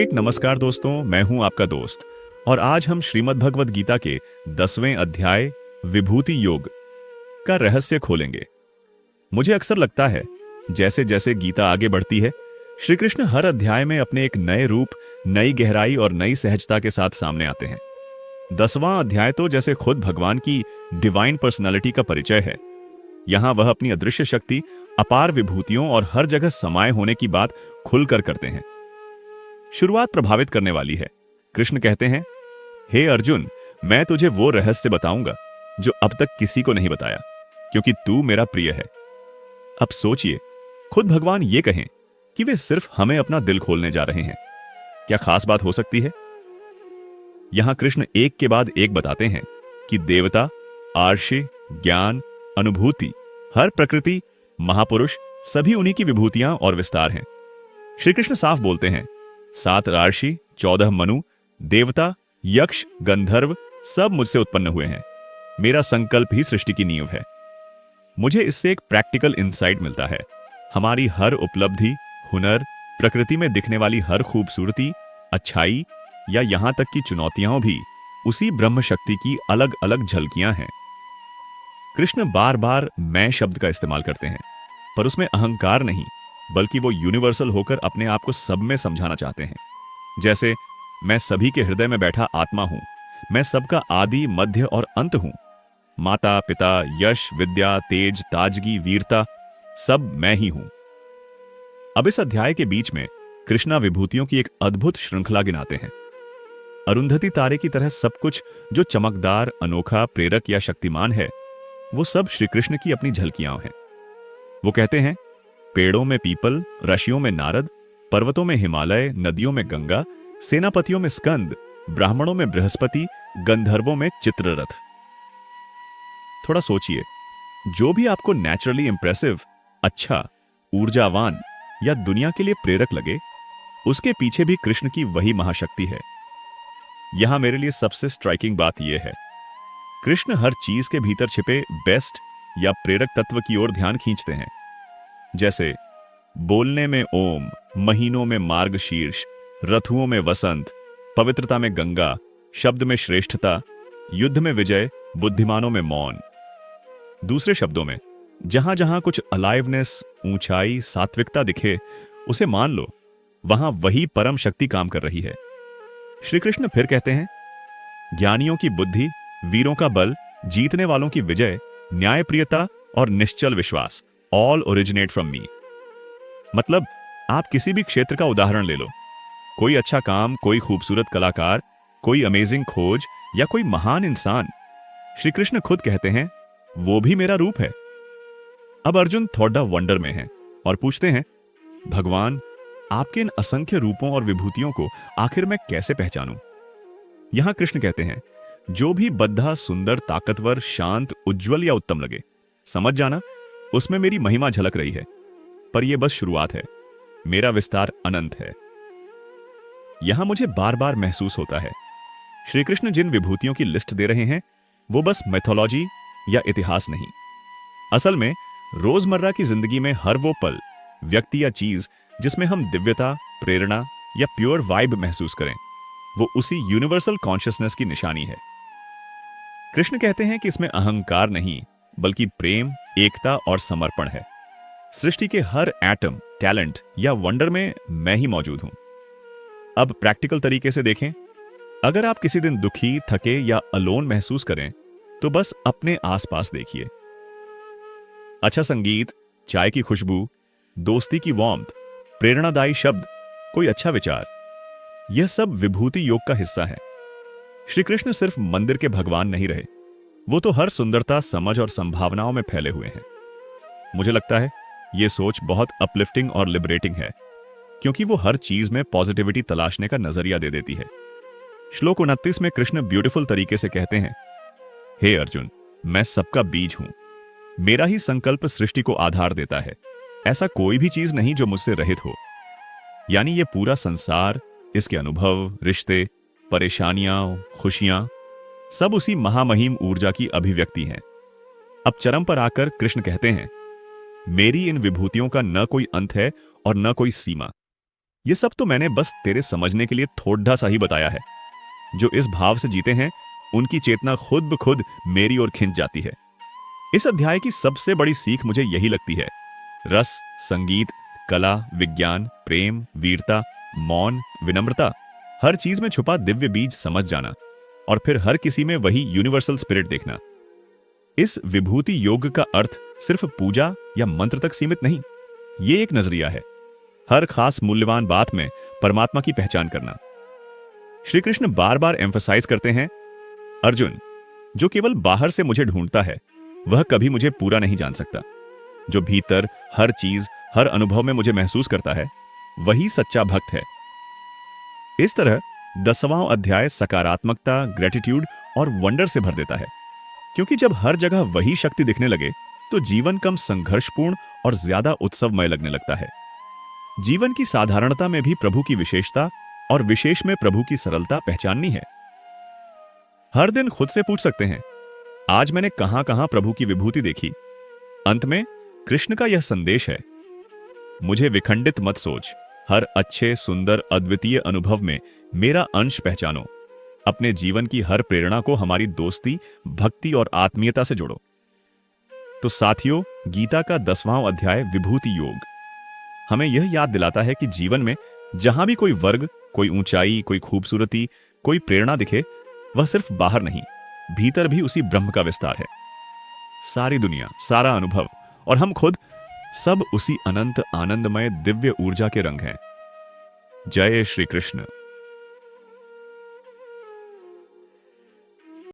नमस्कार दोस्तों, मैं हूं आपका दोस्त। और आज हम श्रीमद् भगवद गीता के 10वें अध्याय विभूति योग का रहस्य खोलेंगे। मुझे अक्सर लगता है जैसे जैसे गीता आगे बढ़ती है, श्री कृष्ण हर अध्याय में अपने एक नए रूप, नई गहराई और नई सहजता के साथ सामने आते हैं। 10वां अध्याय तो जैसे खुद भगवान की डिवाइन पर्सनालिटी का परिचय है। यहां वह अपनी अदृश्य शक्ति, अपार विभूतियों और हर जगह समाये होने की बात खुलकर करते हैं। शुरुआत प्रभावित करने वाली है। कृष्ण कहते हैं, हे अर्जुन, मैं तुझे वो रहस्य बताऊंगा जो अब तक किसी को नहीं बताया, क्योंकि तू मेरा प्रिय है। अब सोचिए, खुद भगवान ये कहें कि वे सिर्फ हमें अपना दिल खोलने जा रहे हैं। क्या खास बात हो सकती है? यहां कृष्ण एक के बाद एक बताते हैं कि देवता, आर्षि, ज्ञान, अनुभूति, हर प्रकृति, महापुरुष सभी उन्हीं की विभूतियां और विस्तार हैं। श्री कृष्ण साफ बोलते हैं, 7 रार्षि, 14 मनु, देवता, यक्ष, गंधर्व सब मुझसे उत्पन्न हुए हैं। मेरा संकल्प ही सृष्टि की नींव है। मुझे इससे एक प्रैक्टिकल इंसाइट मिलता है। हमारी हर उपलब्धि, हुनर, प्रकृति में दिखने वाली हर खूबसूरती, अच्छाई या यहां तक कि चुनौतियां भी उसी ब्रह्म शक्ति की अलग अलग झलकियां हैं। कृष्ण बार बार मैं शब्द का इस्तेमाल करते हैं, पर उसमें अहंकार नहीं, बल्कि वो यूनिवर्सल होकर अपने आप को सब में समझाना चाहते हैं। जैसे मैं सभी के हृदय में बैठा आत्मा हूं, मैं सबका आदि, मध्य और अंत हूं। माता, पिता, यश, विद्या, तेज, ताजगी, वीरता सब मैं ही हूं। अब इस अध्याय के बीच में कृष्णा विभूतियों की एक अद्भुत श्रृंखला गिनाते हैं। अरुंधति तारे की तरह सब कुछ जो चमकदार, अनोखा, प्रेरक या शक्तिमान है, वो सब श्री कृष्ण की अपनी झलकियां हैं। वो कहते हैं, पेड़ों में पीपल, ऋषियों में नारद, पर्वतों में हिमालय, नदियों में गंगा, सेनापतियों में स्कंद, ब्राह्मणों में बृहस्पति, गंधर्वों में चित्ररथ। थोड़ा सोचिए, जो भी आपको नेचुरली इंप्रेसिव, अच्छा, ऊर्जावान या दुनिया के लिए प्रेरक लगे, उसके पीछे भी कृष्ण की वही महाशक्ति है। यहां मेरे लिए सबसे स्ट्राइकिंग बात यह है, कृष्ण हर चीज के भीतर छिपे बेस्ट या प्रेरक तत्व की ओर ध्यान खींचते हैं। जैसे बोलने में ओम, महीनों में मार्गशीर्ष, रथुओं में वसंत, पवित्रता में गंगा, शब्द में श्रेष्ठता, युद्ध में विजय, बुद्धिमानों में मौन। दूसरे शब्दों में, जहां जहां कुछ अलाइवनेस, ऊंचाई, सात्विकता दिखे, उसे मान लो वहां वही परम शक्ति काम कर रही है। श्री कृष्ण फिर कहते हैं, ज्ञानियों की बुद्धि, वीरों का बल, जीतने वालों की विजय, न्यायप्रियता और निश्चल विश्वास ऑल ओरिजिनेट फ्रॉम मी। मतलब आप किसी भी क्षेत्र का उदाहरण ले लो, कोई अच्छा काम, कोई खूबसूरत कलाकार, कोई अमेजिंग खोज या कोई महान इंसान, श्री कृष्ण खुद कहते हैं, वो भी मेरा रूप है। अब अर्जुन थोड़ा वंडर में है और पूछते हैं, भगवान, आपके इन असंख्य रूपों और विभूतियों को आखिर मैं कैसे पहचानूं? यहां कृष्ण कहते हैं, जो भी बद्धा, सुंदर, ताकतवर, शांत, उज्जवल या उत्तम लगे, समझ जाना उसमें मेरी महिमा झलक रही है। पर यह बस शुरुआत है, मेरा विस्तार अनंत है। यहां मुझे बार बार महसूस होता है, श्री कृष्ण जिन विभूतियों की लिस्ट दे रहे हैं, वो बस मैथोलॉजी या इतिहास नहीं। असल में रोजमर्रा की जिंदगी में हर वो पल, व्यक्ति या चीज जिसमें हम दिव्यता, प्रेरणा या प्योर वाइब महसूस करें, वो उसी यूनिवर्सल कॉन्शियसनेस की निशानी है। कृष्ण कहते हैं कि इसमें अहंकार नहीं, बल्कि प्रेम, एकता और समर्पण है। सृष्टि के हर एटम, टैलेंट या वंडर में मैं ही मौजूद हूं। अब प्रैक्टिकल तरीके से देखें, अगर आप किसी दिन दुखी, थके या अलोन महसूस करें, तो बस अपने आसपास देखिए। अच्छा संगीत, चाय की खुशबू, दोस्ती की वार्मथ, प्रेरणादायी शब्द, कोई अच्छा विचार, यह सब विभूति योग का हिस्सा है। श्री कृष्ण सिर्फ मंदिर के भगवान नहीं रहे, वो तो हर सुंदरता, समझ और संभावनाओं में फैले हुए हैं। मुझे लगता है यह सोच बहुत अपलिफ्टिंग और लिबरेटिंग है, क्योंकि वो हर चीज में पॉजिटिविटी तलाशने का नजरिया दे देती है। श्लोक 29 में कृष्ण ब्यूटीफुल तरीके से कहते हैं, हे अर्जुन, मैं सबका बीज हूं। मेरा ही संकल्प सृष्टि को आधार देता है। ऐसा कोई भी चीज नहीं जो मुझसे रहित हो। यानी ये पूरा संसार, इसके अनुभव, रिश्ते, परेशानियां, खुशियां, सब उसी महामहिम ऊर्जा की अभिव्यक्ति हैं। अब चरम पर आकर कृष्ण कहते हैं, मेरी इन विभूतियों का न कोई अंत है और न कोई सीमा। ये सब तो मैंने बस तेरे समझने के लिए थोड़ा सा ही बताया है। जो इस भाव से जीते हैं उनकी चेतना खुद ब खुद मेरी ओर खिंच जाती है। इस अध्याय की सबसे बड़ी सीख मुझे यही लगती है। रस, संगीत, कला, विज्ञान, प्रेम, वीरता, मौन, विनम्रता, हर चीज में छुपा दिव्य बीज समझ जाना और फिर हर किसी में वही यूनिवर्सल स्पिरिट देखना। इस विभूति योग का अर्थ सिर्फ पूजा या मंत्र तक सीमित नहीं, ये एक नजरिया है। हर खास मूल्यवान बात में परमात्मा की पहचान करना। श्री कृष्ण बार बार एम्फसाइज करते हैं, अर्जुन, जो केवल बाहर से मुझे ढूंढता है वह कभी मुझे पूरा नहीं जान सकता। जो भीतर हर चीज, हर अनुभव में मुझे महसूस करता है, वही सच्चा भक्त है। इस तरह 10वां अध्याय सकारात्मकता, ग्रेटिट्यूड और वंडर से भर देता है, क्योंकि जब हर जगह वही शक्ति दिखने लगे तो जीवन कम संघर्षपूर्ण और ज्यादा उत्सवमय लगने लगता है। जीवन की साधारणता में भी प्रभु की विशेषता और विशेष में प्रभु की सरलता पहचाननी है। हर दिन खुद से पूछ सकते हैं, आज मैंने कहां कहां प्रभु की विभूति देखी। अंत में कृष्ण का यह संदेश है, मुझे विखंडित मत सोच, हर अच्छे, सुंदर, अद्वितीय अनुभव में मेरा अंश पहचानो। अपने जीवन की हर प्रेरणा को हमारी दोस्ती, भक्ति और आत्मीयता से जोड़ो। तो साथियों, गीता का 10वां अध्याय विभूति योग हमें यह याद दिलाता है कि जीवन में जहां भी कोई वर्ग, कोई ऊंचाई, कोई खूबसूरती, कोई प्रेरणा दिखे, वह सिर्फ बाहर नहीं, भीतर भी उसी ब्रह्म का विस्तार है। सारी दुनिया, सारा अनुभव और हम खुद, सब उसी अनंत आनंदमय दिव्य ऊर्जा के रंग हैं। जय श्री कृष्ण।